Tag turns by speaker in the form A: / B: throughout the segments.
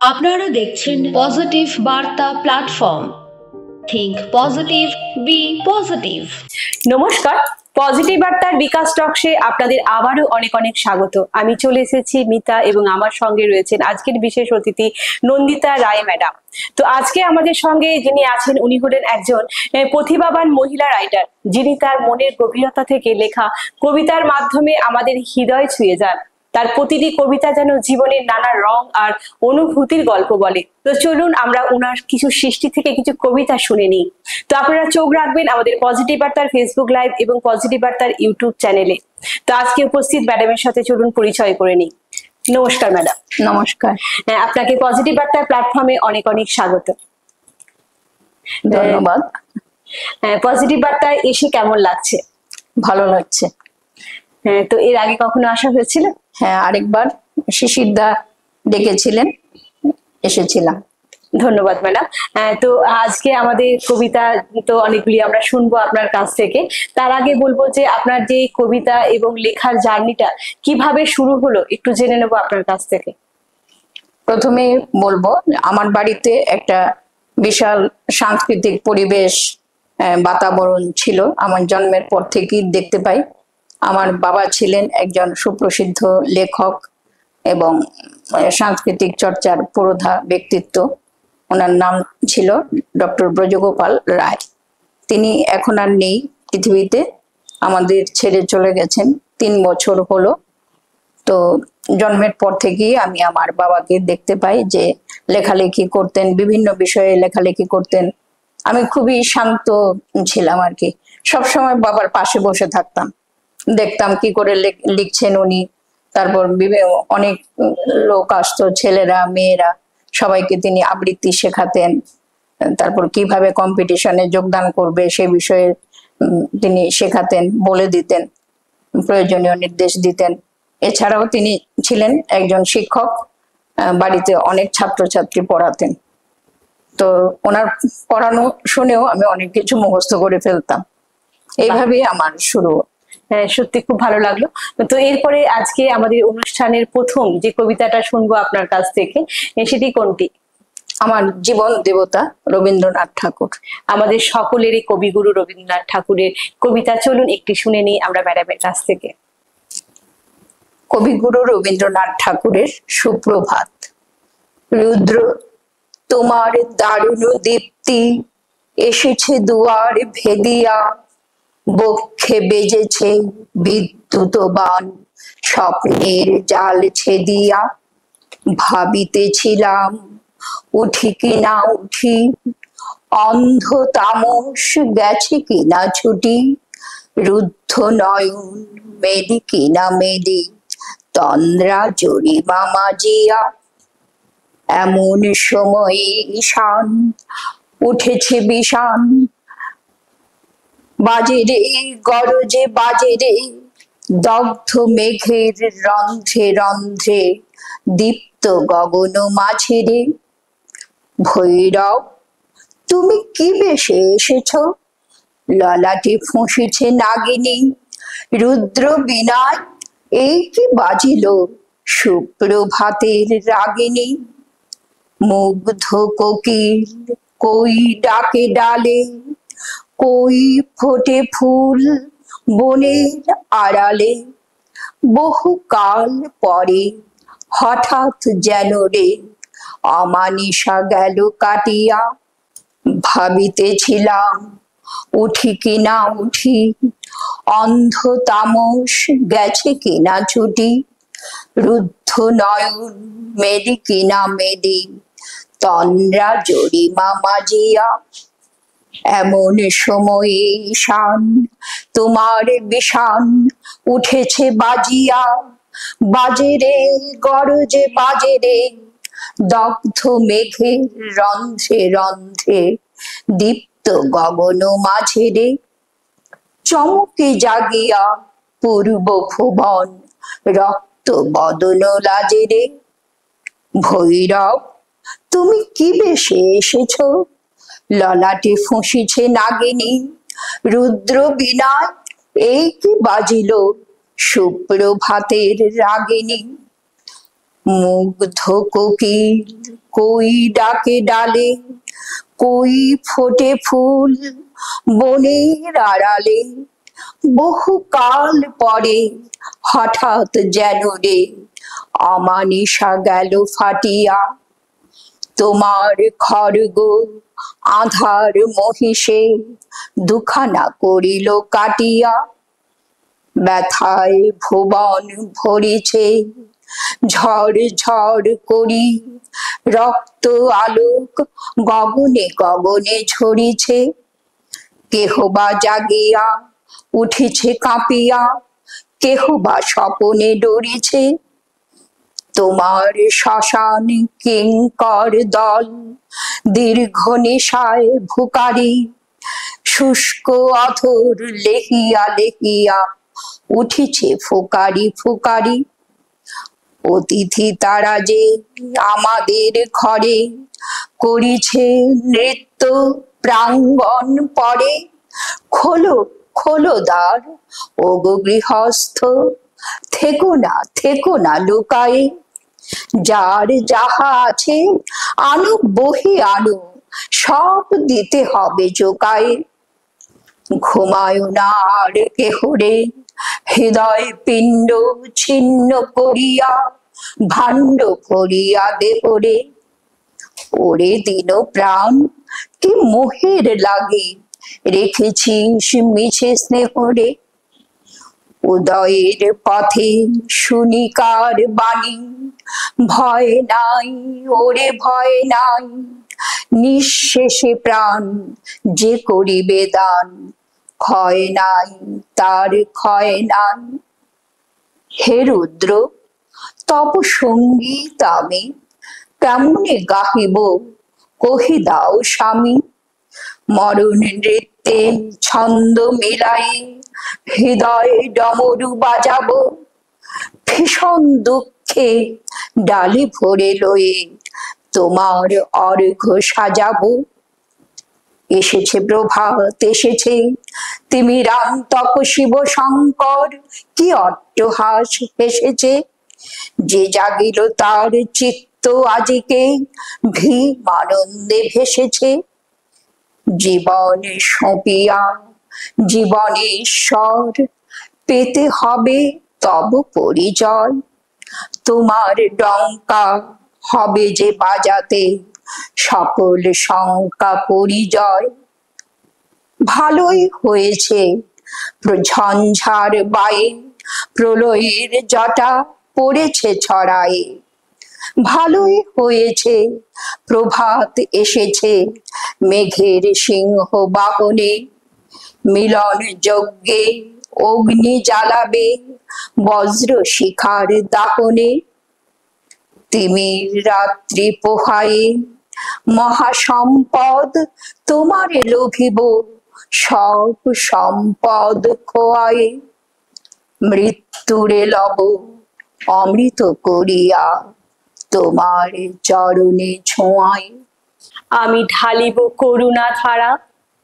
A: আপনারা দেখছেন পজিটিভ বার্তা platform. Think positive, be positive.
B: নমস্কার, পজিটিভ বার্তার বিকাশ টকসে আপনাদের আবারও অনেক অনেক স্বাগত। আমি চলে এসেছি মিতা এবং আমার সঙ্গে রয়েছেন আজকের বিশেষ অতিথি নন্দিতা রায় ম্যাডাম। তো আজকে আমাদের সঙ্গে যিনি আছেন উনি হলেন একজন প্রতিভাবান মহিলা রাইটার, যিনি তার মনের গভীরতা থেকে লেখা কবিতার মাধ্যমে আমাদের হৃদয় ছুঁয়ে যান। তার প্রতিটি কবিতা যেন জীবনের নানা রং আর অনুভূতির গল্প বলে। তো চলুন আমরা ওনার কিছু সৃষ্টি থেকে কিছু কবিতা শুনে নিই। তো আপনারা চোখ রাখবেন আমাদের পজিটিভ বার্তার ফেসবুক লাইভ এবং পজিটিভ বার্তার ইউটিউব চ্যানেলে। তো আজকে উপস্থিত ম্যাডামের সাথে চলুন পরিচয় করে নিই। নমস্কার ম্যাডাম।
C: নমস্কার।
B: আপনাকে পজিটিভ বার্তার প্ল্যাটফর্মে অনেক অনেক স্বাগত।
C: ধন্যবাদ।
B: পজিটিভ বার্তায় এসে কেমন লাগছে?
C: ভালো লাগছে।
B: তো এর আগে কখনো আসা হয়েছিল?
C: হ্যাঁ, আরেকবার শিশিরদা ডেকেছিলেন, এসেছিলাম।
B: ধন্যবাদ ম্যাডাম। তো আজকে আমাদের কবিতা তো অনেকগুলি আমরা শুনবো আপনার কাছ থেকে। তার আগে বলবো যে আপনার যে কবিতা এবং লেখার জার্নিটা কিভাবে শুরু হলো একটু জেনে নেবো আপনার কাছ থেকে।
C: প্রথমে বলবো, আমার বাড়িতে একটা বিশাল সাংস্কৃতিক পরিবেশ, বাতাবরণ ছিল। আমার জন্মের পর থেকেই দেখতে পাই। আমার বাবা ছিলেন একজন সুপ্রসিদ্ধ লেখক এবং সাংস্কৃতিক চর্চার পুরোধা ব্যক্তিত্ব। ওনার নাম ছিল ডক্টর ব্রজগোপাল রায়। তিনি এখন আর নেই পৃথিবীতে, আমাদের ছেড়ে চলে গেছেন 3 বছর হলো। তো জন্মের পর থেকেই আমি আমার বাবাকে দেখতে পাই যে লেখালেখি করতেন, বিভিন্ন বিষয়ে লেখালেখি করতেন। আমি খুবই শান্ত ছিলাম আর কি। সবসময় বাবার পাশে বসে থাকতাম, দেখতাম কি করে লিখছেন উনি। তারপর অনেক লোক আসতো, ছেলেরা মেয়েরা, সবাইকে তিনি আবৃত্তি শেখাতেন। তারপর কিভাবে কম্পিটিশনে যোগদান করবে সে বিষয়ে তিনি শেখাতেন, বলে দিতেন, প্রয়োজনীয় নির্দেশ দিতেন। এছাড়াও তিনি ছিলেন একজন শিক্ষক, বাড়িতে অনেক ছাত্রছাত্রী পড়াতেন। তো ওনার পড়ানো শুনেও আমি অনেক কিছু মুখস্থ করে ফেলতাম। এইভাবেই আমার শুরু।
B: হ্যাঁ, সত্যি খুব ভালো লাগলো। তো এরপরে আজকে আমাদের অনুষ্ঠানের প্রথম যে কবিতাটা শুনবো আপনার কাছ থেকে, সেটি কোনটি?
C: আমার জীবন দেবতা, রবীন্দ্রনাথ ঠাকুর।
B: আমাদের সকলেরই কবিগুরু রবীন্দ্রনাথ ঠাকুরের কবিতা, চলুন একটি শুনে নিই আমরা ম্যাডামের কাছ থেকে।
C: কবিগুরু রবীন্দ্রনাথ ঠাকুরের সুপ্রভাত। রুদ্র তোমার দারুণ দীপ্তি এসেছে দুয়ার ভেদিয়া, বক্ষে বেজেছে বিদ্যুৎ বাণ স্বপ্নের জাল ছেদিয়া। ভাবিতেছিলাম উঠি কিনা উঠি, অন্ধ তামস গেছে কিনা ছুটি। রুদ্ধ নয়ন মেদি কিনা মেদি, তন্দ্রা জরিমা মাজিয়া। এমন সময়ে ঈশান উঠেছে বিষান, বাজে রে গরজে বাজে রে, দগ্ধ মেঘের রন্ধ্রে রন্ধ্রে, দীপ্ত গগন মাঝে রে। ভৈরব তুমি কি বেশে এসেছ, ললাটে ফুঁসেছে নাগিনী। রুদ্র বিনায় এই কি বাজিল, সুপ্রভাতের রাগিনী। মুগ্ধ কোকিল কই ডাকে ডালে, কই ফোটে ফুল বনের আড়ালে। বহুকাল পরে হঠাৎ যেন রে অমানিসা গেল কাটিয়া। ভাবিতেছিলাম উঠি কিনা উঠি, অন্ধ তামস গেছে কিনা ছুটি। রুদ্ধ নয়ন মেদি কিনা মেদি, তন্দ্রা জরিমা মাজিয়া। এমন সময়ে ঈশান তোমার বিষান উঠেছে বাজিয়া। বাজে রে গরজে বাজে রে, দগ্ধ মেঘের রন্ধ্রে রন্ধ্রে, দীপ্ত গগন মাঝে রে। চমকে জাগিয়া পূর্ব ভুবন, রক্ত বদন লাজে রে। ভৈরব তুমি কি বেশে এসেছ, ললাটে ফুঁসিছে নাগিনী। রুদ্র বিনায় এই কি বাজিল, সুপ্রভাতের রাগিনী। মুগ্ধ কোকিল কই ডাকে ডালে, কই ফোটে ফুল বনের আড়ালে, বহু কাল পরে হঠাৎ যেন রে আমানিশা গেল ফাটিয়া। তোমার খড়গ আধার মহিষে দুখানা করিল কাটিয়া। ব্যথায় ভুবন ভরিছে ঝড় ঝড় করি, রক্ত আলোক গগনে গগনে ঝরিছে। কেহ বা জাগিয়া উঠিছে কাঁপিয়া, কেহ বা স্বপনে ডরিছে। তোমার শ্মশান কিঙ্কর দল দীর্ঘ নিশায় ভুকারি, শুষ্ক অধর লেহিয়া লেহিয়া উঠিছে ফুকারি ফুকারি। অতিথি তারা যে আমাদের ঘরে করিছে নৃত্য প্রাঙ্গণ পরে। খোলো খোলো দ্বার ওগো গৃহস্থ, থেকো না লুকায়ে। যার যাহা আছে আনো বহি আনো, সব দিতে হবে জোগায়ে। ঘুমায় না আর কেহ রে হৃদয় পিণ্ড ছিন্ন করিয়া, ভাণ্ড ভরিয়া দেহরে। ওরে দিন প্রাণ কি মোহের লাগে, রেখেছিস মিছে স্নেহরে। উদয়ের পথে শুনিকার বাণী, ভয় নাই ওরে ভয় নাই। নিঃশেষে প্রাণ যে করিবে দান, ক্ষয় নাই তার ক্ষয় নাই। হে রুদ্র তব সঙ্গীত আমি কেমনে গাহিব, কহি দাও স্বামী। মরণ নৃত্যে ছন্দ মিলাই হৃদয় ডমরু বাজাবো। ভীষণ দুঃখে ডালি ভরে লয়ে তোমার অর্ঘ্য সাজাবো। এসেছে প্রভাত এসেছে তিমিরান্তক শিব শঙ্কর, কি অট্টহাস হেসেছে। যে জাগিল তার চিত্ত আজিকে ভীম আনন্দে ভেসেছে। জীবনে সঁপিয়া জীবনেশ্বর পেতে হবে তব পরিচয়। তোমার ডঙ্কা হবে যে বাজাতে সকল শঙ্কা পরিজয়। ভালোই হয়েছে ঝঞ্ঝার বায়ে প্রলয়ের জটা পড়েছে ছড়ায়ে। ভালোই হয়েছে প্রভাত এসেছে মেঘের সিংহ বাহনে। মিলন যজ্ঞে অগ্নি জ্বালাবে বজ্র শিখার দাহনে। তিমির রাত্রি পোহায়ে মহাসম্পদ তোমারে লোভিব সব সম্পদ খোয়ায়ে। মৃত্যুরে লব অমৃত করিয়া তোমার চরণে ছোঁয়ায়।
B: আমি ঢালিব করুণা ধারা,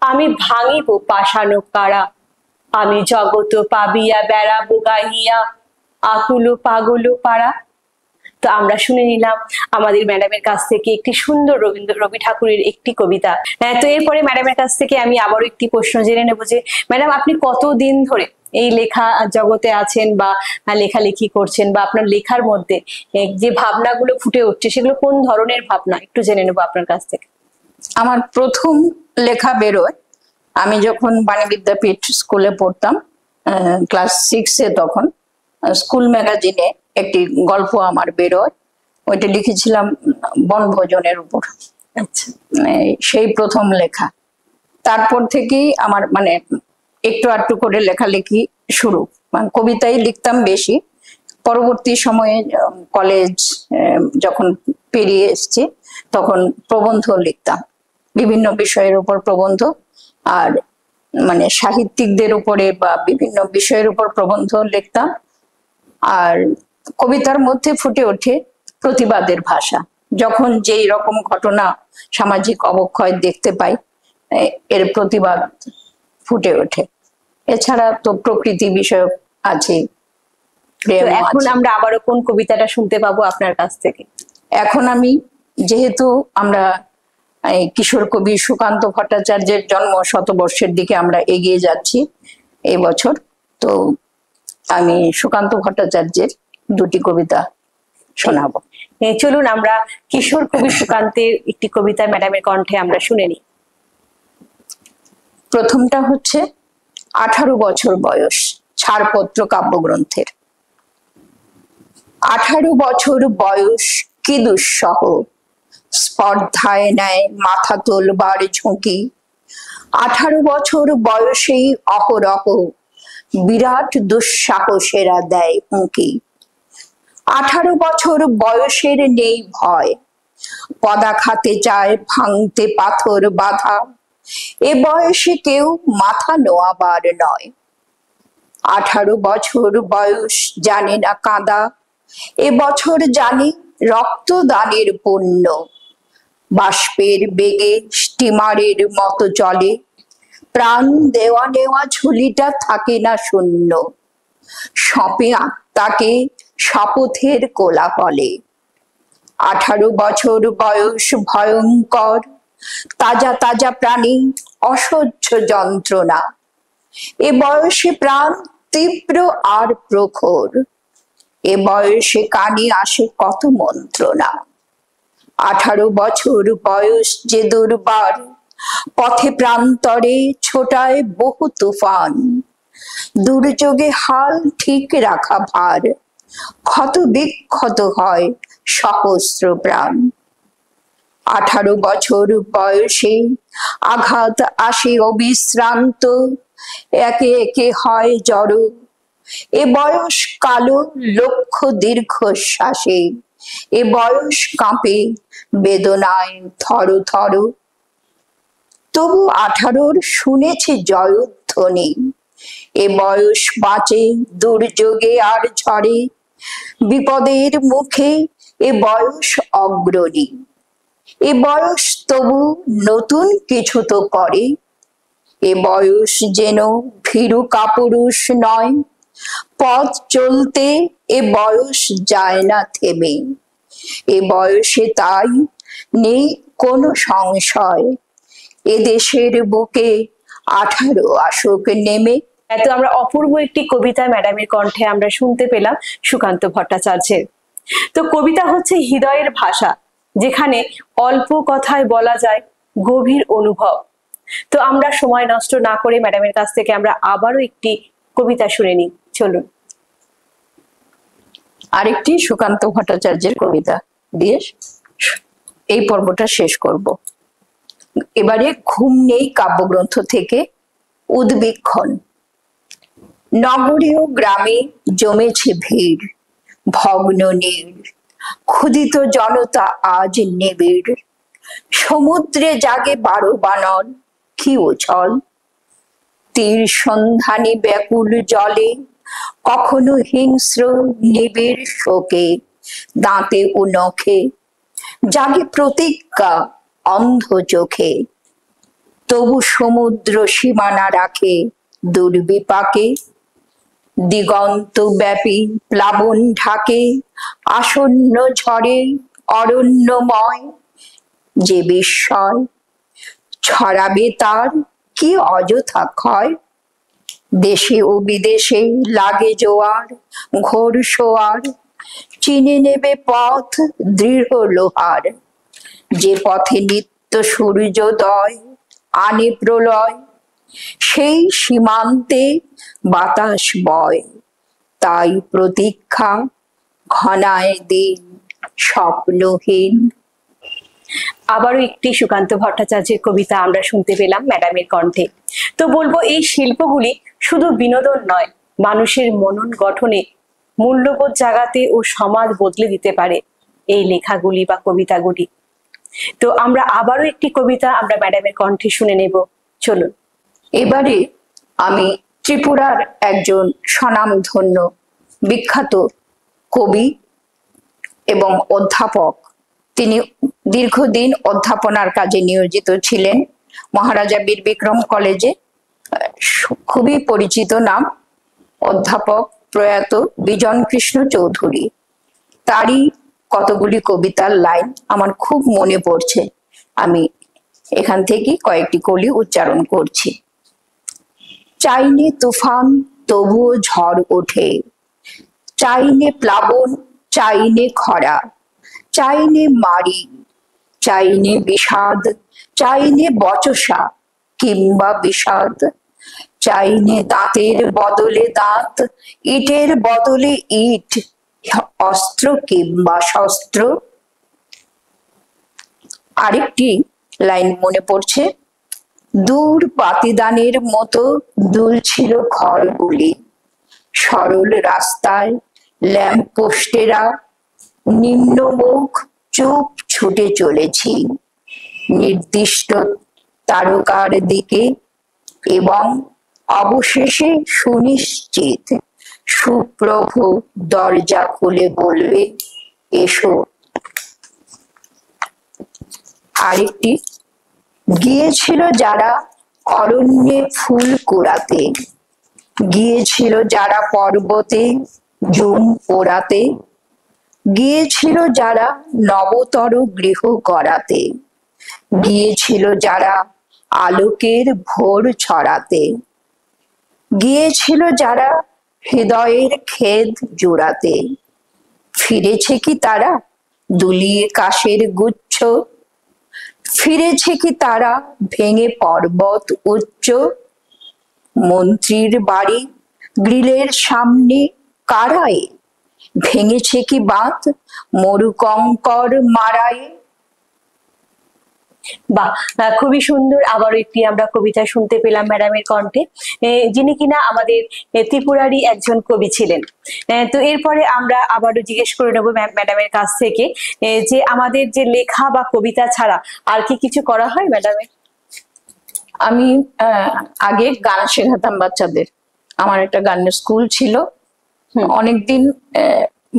B: আমি ভাঙিব পাষাণ কারা। আমি জগত পাবিয়া বেড়াবো গাহিয়া, আকুল পাগল পাড়া। তো আমরা শুনে নিলাম আমাদের ম্যাডামের কাছ থেকে একটি সুন্দর রবি ঠাকুরের একটি কবিতা। তো এরপরে ম্যাডামের কাছ থেকে আমি আবারও একটি প্রশ্ন জেনে নেবো যে ম্যাডাম আপনি কতদিন ধরে এই লেখা জগতে আছেন বা লেখালেখি করছেন, বা আপনার লেখার মধ্যে যে ভাবনাগুলো ফুটে উঠছে সেগুলো কোন ধরনের ভাবনা, একটু জেনে নেবো আপনার কাছ থেকে।
C: আমার প্রথম লেখা বেরোয় আমি যখন বাণী বিদ্যাপীঠ স্কুলে পড়তাম, ক্লাস 6-এ, তখন স্কুল ম্যাগাজিনে একটি গল্প আমার বেরোয়। ওইটা লিখেছিলাম বনভোজনের উপর।
B: আচ্ছা,
C: সেই প্রথম লেখা। তারপর থেকেই আমার মানে একটু আধটু করে লেখালেখি শুরু। কবিতাই লিখতাম বেশি। পরবর্তী সময়ে কলেজ যখন পেরিয়ে এসছি তখন প্রবন্ধ লিখতাম, বিভিন্ন বিষয়ের উপর প্রবন্ধ, আর মানে সাহিত্যিকদের উপরে বা বিভিন্ন বিষয়ের উপর প্রবন্ধ লিখতাম। আর কবিতার মধ্যে ফুটে ওঠে প্রতিবাদের ভাষা। যখন যেই রকম ঘটনা, সামাজিক অবক্ষয় দেখতে পাই, এর প্রতিবাদ ফুটে ওঠে। এছাড়া তো প্রকৃতি বিষয়ক আছে।
B: এখন আমরা আবারও কোন কবিতাটা শুনতে পাবো আপনার কাছ থেকে?
C: এখন আমি যেহেতু আমরা এই কিশোর কবি সুকান্ত ভট্টাচার্যের জন্ম শতবর্ষের দিকে আমরা এগিয়ে যাচ্ছি এই বছর, তো আমি সুকান্ত ভট্টাচার্যের দুটি কবিতা শোনাবো।
B: চলুন আমরা কিশোর কবি সুকান্তের একটি কবিতা ম্যাডামের কণ্ঠে আমরা শুনে নিই।
C: প্রথমটা হচ্ছে 18 বছর বয়স, ছাড়পত্র কাব্যগ্রন্থের। 18 বছর বয়স কি দুঃসহ, স্পর্ধায় নেয় মাথা তোলবার ঝুঁকি। 18 বছর বয়সেই অহরহ বিরাট দুঃসাহসেরা দেয় হুঁকি। 18 বছর বয়সের নেই ভয়, পদাঘাতে যায় ভাঙতে পাথর বাধা। এ বয়সে কেউ মাথা নোয়াবার নয়। 18 বছর বয়স জানে না কাঁদা, এ বছর জানি রক্তদানের পুণ্য। বাষ্পের বেগে স্টিমারের মতো চলে, প্রাণ দেওয়া নেওয়া ঝুলিটা থাকে না শূন্য। সঁপে আত্মাকে শপথের কোলাহলে। 18 বছর বয়স ভয়ঙ্কর, তাজা তাজা প্রাণী অসহ্য যন্ত্রণা। এ বয়সে প্রাণ তীব্র আর প্রখর, এ বয়সে কানে আসে কত মন্ত্রণা। 18 বছর বয়স যে দুর্বার, পথে প্রান্তরে ছোটায় বহু তুফান। দুর্যোগে হাল ঠিক রাখা ভার, ক্ষত বিক্ষত হয় সহস্র প্রাণ। 18 বছর বয়সে আঘাত আসে অবিশ্রান্ত, একে একে হয় জড়ো। এ বয়স কালো লক্ষ দীর্ঘশ্বাসে, এ বয়স কাঁপে বেদনায় থর থর। তবু 18 শুনেছে জয়ধ্বনি, এ বয়স বাঁচে দুর্যোগে আর ঝড়ে। বিপদের মুখে এ বয়স অগ্রণী, এ বয়স তবু নতুন কিছু তো করে। এ বয়স যেন ভীরু কাপুরুষ নয়, পথ চলতে এ বয়স যায় না থেমে। এ বয়সে তাই নেই কোনো সংশয়, এ দেশের বুকে 18 আসুক নেমে।
B: এত আমরা অপূর্ব একটি কবিতা ম্যাডামের কণ্ঠে আমরা শুনতে পেলাম সুকান্ত ভট্টাচার্যের। তো কবিতা হচ্ছে হৃদয়ের ভাষা, যেখানে অল্প কথায় বলা যায় গভীর অনুভব। তো আমরা সময় নষ্ট না করে ম্যাডামের কাছ থেকে আমরা আবারও একটি কবিতা শুনে নিই। চলুন
C: আরেকটি সুকান্ত ভট্টাচার্যের কবিতা দিয়ে এই পর্বটা শেষ করব। এবারে ঘুম নেই কাব্যগ্রন্থ থেকে উদ্বীক্ষণ। নগরীয় গ্রামে জমেছে ভিড়, ভগ্ন নীড়, ক্ষুধিত জনতা আজ নিবিড়। সমুদ্রে জাগে 12 বানর, কি উছল। তীর সন্ধানী ব্যাকুল জলে, কখনো হিংস্র নিবিড় শোকে। দাঁতে ও নখে জাগে প্রতিজ্ঞা অন্ধ চোখে। তবু সমুদ্র সীমানা রাখে দুর্বিপাকে। দিগন্ত ব্যাপী প্লাবন ঢাকে, আসন্ন ঝড়ে অরণ্যময়। যে বিস্ময় ছড়াবে তার কি অযথা ক্ষয়। দেশে ও বিদেশে লাগে জোয়ার, ঘোর সোয়ার। চিনে নেবে পথ দৃঢ় লোহার, যে পথে নিত্য সূর্যোদয় আনে প্রলয়। সেই সীমান্তে বাতাস বয়, তাই প্রতীক্ষা ঘনায় দিন স্বপ্নহীন।
B: আবারও একটি সুকান্ত ভট্টাচার্যের কবিতা আমরা শুনতে পেলাম ম্যাডামের কণ্ঠে। তো বলবো এই শিল্পগুলি শুধু বিনোদন নয়, মানুষের মনন গঠনে মূল্যবোধ জাগাতে ও সমাজ বদলে দিতে পারে এই লেখাগুলি বা কবিতাগুলি। তো আমরা আবারও একটি কবিতা আমরা ম্যাডামের কণ্ঠে শুনে নেব। চলুন
C: এবারে আমি ত্রিপুরার একজন স্বনামধন্য বিখ্যাত কবি এবং অধ্যাপক, তিনি দীর্ঘদিন অধ্যাপনার কাজে নিয়োজিত ছিলেন মহারাজা বীর বিক্রম কলেজে। খুবই পরিচিত নাম অধ্যাপক প্রয়াত বিজন কৃষ্ণ চৌধুরী। তারই কতগুলি কবিতার লাইন আমার খুব মনে পড়ছে। আমি এখান থেকে কয়েকটি কলি উচ্চারণ করছি। চাইনে তুফান তবুও ঝড় ওঠে, চাইনে প্লাবন চাইনে খরা, চাইনে মারি চাইনে বিষাদ, চাইনে বচসা কিংবা বিষাদ, চাইনে দাঁতের বদলে দাঁত, ইটের বদলে ইট, অস্ত্র কিংবা শস্ত্র। আরেকটি লাইন মনে পড়ছে, দূর পাতিদানের মতো দুলছিল ঘরগুলি, সরল রাস্তায় ল্যাম্প পোস্টেরা, নিম্নমুখ চুপ ছুটে চলেছি নির্দিষ্ট তারকার দিকে, এবং অবশেষে সুনিশ্চিত সুপ্রভু দরজা খুলে বলবে এসো। আরেকটি, গিয়েছিল যারা অরণ্যে ফুল কুড়াতে, গিয়েছিল যারা পর্বতে জুম পোড়াতে, গিয়েছিল যারা নবতর গৃহ গড়াতে, গিয়েছিল যারা আলোকের ভোর ছড়াতে, গিয়েছিল যারা হৃদয়ের খেদ জোড়াতে, ফিরেছে কি তারা দুলিয়ে কাশের গুচ্ছ, ফিরেছে কি তারা ভেঙে পর্বত উচ্চ, মন্ত্রীর বাড়ি গ্রিলের সামনে কারায়, ভেঙেছে কি বাঁধ মরুকঙ্কর মারায়।
B: বাহ, খুবই সুন্দর। আবারও একটি আমরা কবিতা শুনতে পেলাম ম্যাডামের কণ্ঠে, যিনি কিনা আমাদের ত্রিপুরারই একজন কবি ছিলেন। তো এরপরে আমরা আবারও জিজ্ঞেস করে নেবো ম্যাডামের কাছ থেকে যে আমাদের যে লেখা বা কবিতা ছাড়া আর কি কিছু করা হয় ম্যাডামের?
C: আমি আগে গান শেখাতাম বাচ্চাদের, আমার একটা গানের স্কুল ছিল, অনেকদিন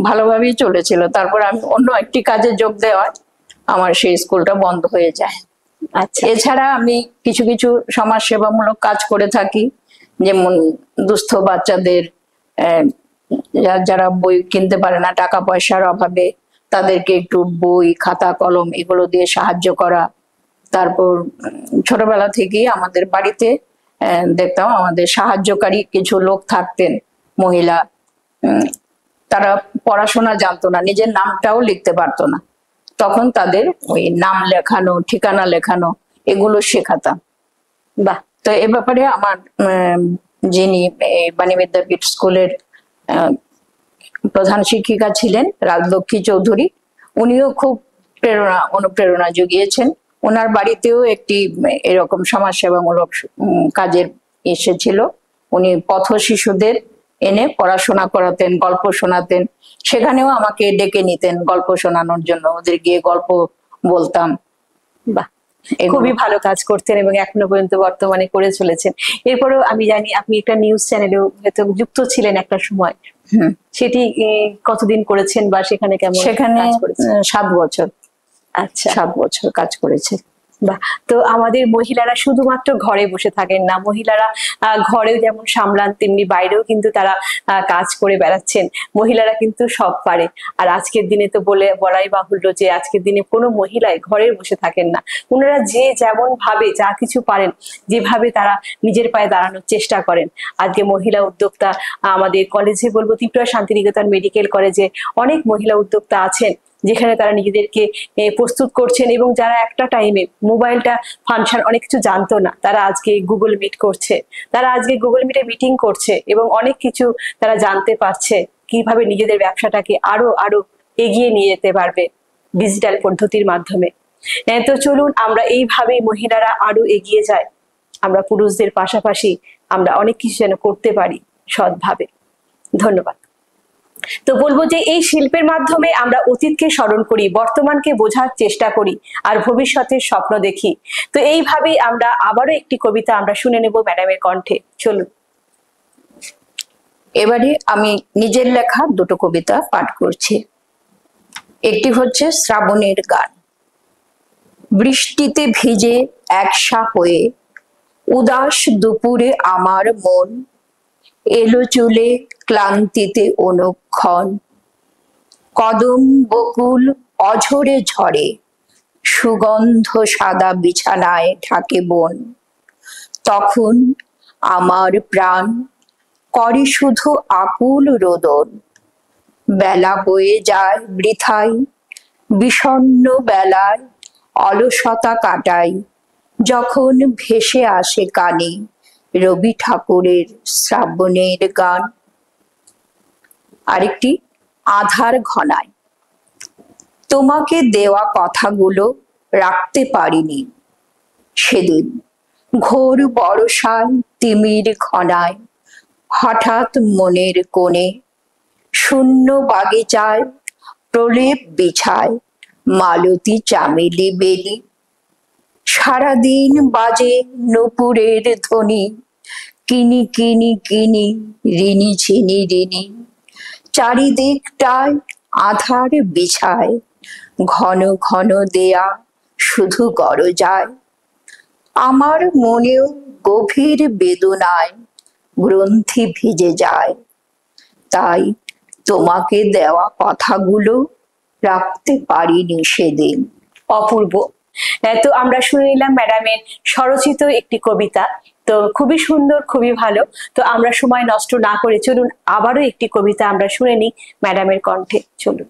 C: ভালোভাবেই চলেছিল। তারপর আমি অন্য একটি কাজে যোগ দেওয়ায় আমার সেই স্কুলটা বন্ধ হয়ে যায়।
B: আচ্ছা,
C: এছাড়া আমি কিছু কিছু সমাজ সেবামূলক কাজ করে থাকি, যেমন দুস্থ বাচ্চাদের যারা বই কিনতে পারে না, টাকা পয়সার অভাবে, তাদেরকে একটু বই খাতা কলম এগুলো দিয়ে সাহায্য করা। তারপর ছোটবেলা থেকেই আমাদের বাড়িতে দেখতাম আমাদের সাহায্যকারী কিছু লোক থাকতেন, মহিলা, তারা পড়াশোনা জানতো না, নিজের নামটাও লিখতে পারতো না, তখন তাদের ওই নাম লেখানো, ঠিকানা লেখানো এগুলো শেখাতাম।
B: বাহ,
C: তো এ ব্যাপারে আমার যিনি বাণী বিদ্যাপীঠ স্কুলের প্রধান শিক্ষিকা ছিলেন রাজলক্ষ্মী চৌধুরী, উনিও খুব অনুপ্রেরণা জুগিয়েছেন। ওনার বাড়িতেও একটি এরকম সমাজসেবামূলক কাজের এসেছিল। উনি পথ শিশুদের এনে পড়াশোনা করাতেন, গল্প শোনাতেন, সেখানেও আমাকে ডেকে নিতেন গল্প শোনানোর জন্য, ওদের গিয়ে গল্প বলতাম।
B: বাহ, খুবই ভালো কাজ করতেন এবং এখনো পর্যন্ত বর্তমানে করে চলেছেন। এরপরেও আমি জানি আপনি একটা নিউজ চ্যানেলেও হয়তো যুক্ত ছিলেন একটা সময়, সেটি কতদিন করেছেন বা সেখানে কেমন?
C: সেখানে 7 বছর।
B: আচ্ছা,
C: 7 বছর কাজ করেছে।
B: বাহ। তো আমাদের মহিলারা শুধুমাত্র ঘরে বসে থাকেন না, মহিলারা ঘরেও যেমন সামলান তেমনি বাইরেও কিন্তু তারা কাজ করে বেড়াচ্ছেন। মহিলারা কিন্তু সব পারে। আর আজকের দিনে তো বলাই বাহুল্য যে আজকের দিনে কোনো মহিলাই ঘরে বসে থাকেন না। ওনারা যে যেমন ভাবে যা কিছু পারেন, যেভাবে তারা নিজের পায়ে দাঁড়ানোর চেষ্টা করেন। আজকে মহিলা উদ্যোক্তা আমাদের কলেজে বলবো, ত্রিপুরা শান্তিনিকেতন মেডিকেল কলেজে অনেক মহিলা উদ্যোক্তা আছেন, যেখানে তারা নিজেদেরকে প্রস্তুত করছেন এবং যারা একটা টাইমে মোবাইলটা ফাংশন অনেক কিছু জানতো না, তারা আজকে গুগল মিট করছে, তারা আজকে গুগল মিটে মিটিং করছে এবং অনেক কিছু তারা জানতে পারছে কিভাবে নিজেদের ব্যবসাটাকে আরো আরো এগিয়ে নিয়ে যেতে পারবে ডিজিটাল পদ্ধতির মাধ্যমে। তো চলুন আমরা এইভাবেই মহিলারা আরো এগিয়ে যায়, আমরা পুরুষদের পাশাপাশি আমরা অনেক কিছু যেন করতে পারি সৎভাবে। ধন্যবাদ। তো বলবো যে এই শিল্পের মাধ্যমে আমরা অতীতকে স্মরণ করি, বর্তমানকে বোঝার চেষ্টা করি আর ভবিষ্যতের স্বপ্ন দেখি। তো এইভাবেই আমরা আবারও একটি কবিতা আমরা শুনে নেব ম্যাডামের কণ্ঠে। চলুন।
C: এবারে আমি নিজের লেখা 2টো কবিতা পাঠ করছি। একটি হচ্ছে শ্রাবণের গান। বৃষ্টিতে ভিজে একসা হয়ে উদাস দুপুরে আমার মন এলো চুলে ক্লান্তিতে অনুক্ষণ, কদম বকুল অঝরে ঝরে, সুগন্ধ সাদা বিছানায় ঢাকে বন। তখন আমার প্রাণ করে শুধু আকুল রোদন। বেলা বয়ে যায় বৃথায়, বিষণ্ণ বেলায় অলসতা কাটাই, যখন ভেসে আসে কানে রবি ঠাকুরের শ্রাবণের গান। আরেকটি, আধার ঘনায়। তোমাকে দেওয়া কথাগুলো রাখতে পারিনি সেদিন, ঘোর বর্ষায় তিমির ঘনায়, হঠাৎ মনের কোণে শূন্য বাগিচায় প্রলেপ বিছায় মালতী চামেলি বেলি। সারাদিন বাজে নূপুরের ধ্বনি, কিনি কিনি কিনি ঋণী ঝিনি ঋণী। চারিদিকটায় আধার বিছায়, ঘন ঘন দেয়া শুধু গরজায়। আমার মনেও গভীর বেদনায় গ্রন্থি ভিজে যায়, তাই তোমাকে দেওয়া কথাগুলো রাখতে পারিনি সেদিন।
B: অপূর্ব। তো আমরা শুনে নিলাম ম্যাডামের স্বরচিত একটি কবিতা। তো খুবই সুন্দর, খুবই ভালো। তো আমরা সময় নষ্ট না করে চলুন আবারও একটি কবিতা আমরা শুনে নিই ম্যাডামের কণ্ঠে। চলুন।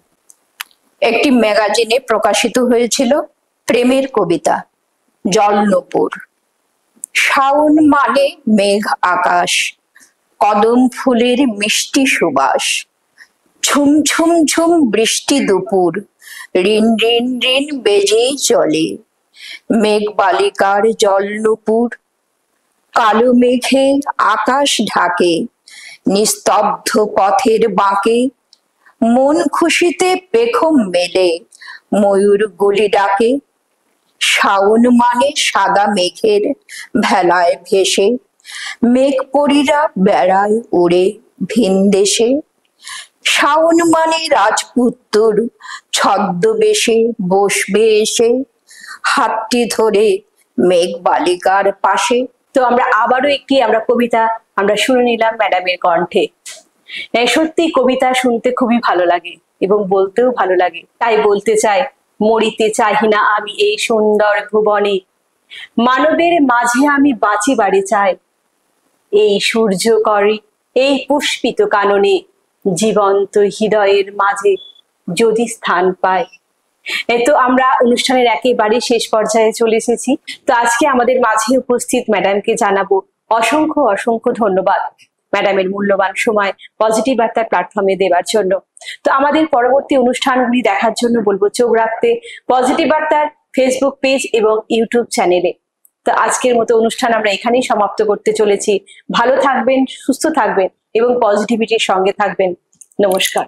C: একটি ম্যাগাজিনে প্রকাশিত হয়েছিল প্রেমের কবিতা, জলনপুর। শাওন মানে মেঘ আকাশ, কদম ফুলের মিষ্টি সুবাস। ঝুম ঝুম ঝুম বৃষ্টি দুপুর, রিন রিন রিন বেজেই চলে। মেঘ বালিকার জলনপুর, কালো মেঘে আকাশ ঢাকে। নিস্তব্ধ পথের বাঁকে মন খুশিতে পেখম মেলে, ময়ূর গুলি ডাকে। শাওন মানে সাদা মেঘের ভেলায় ভেসে, মেঘ পরীরা বেড়ায় উড়ে ভিন দেশে। শাওন মানে রাজপুত্তর ছদ্মবেশে বসবে এসে, হাতটি ধরে মেঘ বালিকার পাশে।
B: তো আমরা আবারও একটি কবিতা আমরা শুনে নিলাম ম্যাডামের কণ্ঠে। সত্যি কবিতা শুনতে খুবই ভালো লাগে এবং বলতেও ভালো লাগে। তাই বলতে চাই, মরিতে চাহি না আমি এই সুন্দর ভুবনে, মানবের মাঝে আমি বাঁচি বাড়ি চাই। এই সূর্য করে এই পুষ্পিত কাননে, জীবন্ত হৃদয়ের মাঝে যদি স্থান পায়। তো আমরা অনুষ্ঠানের একেবারে শেষ পর্যায়ে চলে এসেছি। তো আজকে আমাদের মাঝে উপস্থিত ম্যাডামকে জানাবো অসংখ্য অসংখ্য ধন্যবাদ ম্যাডামের মূল্যবান সময় পজিটিভ বার্তা প্ল্যাটফর্মে দেওয়ার জন্য। তো আমাদের পরবর্তী অনুষ্ঠানগুলি দেখার জন্য বলবো চোখ রাখতে পজিটিভ বার্তার ফেসবুক পেজ এবং ইউটিউব চ্যানেলে। তো আজকের মতো অনুষ্ঠান আমরা এখানেই সমাপ্ত করতে চলেছি। ভালো থাকবেন, সুস্থ থাকবেন এবং পজিটিভিটির সঙ্গে থাকবেন। নমস্কার।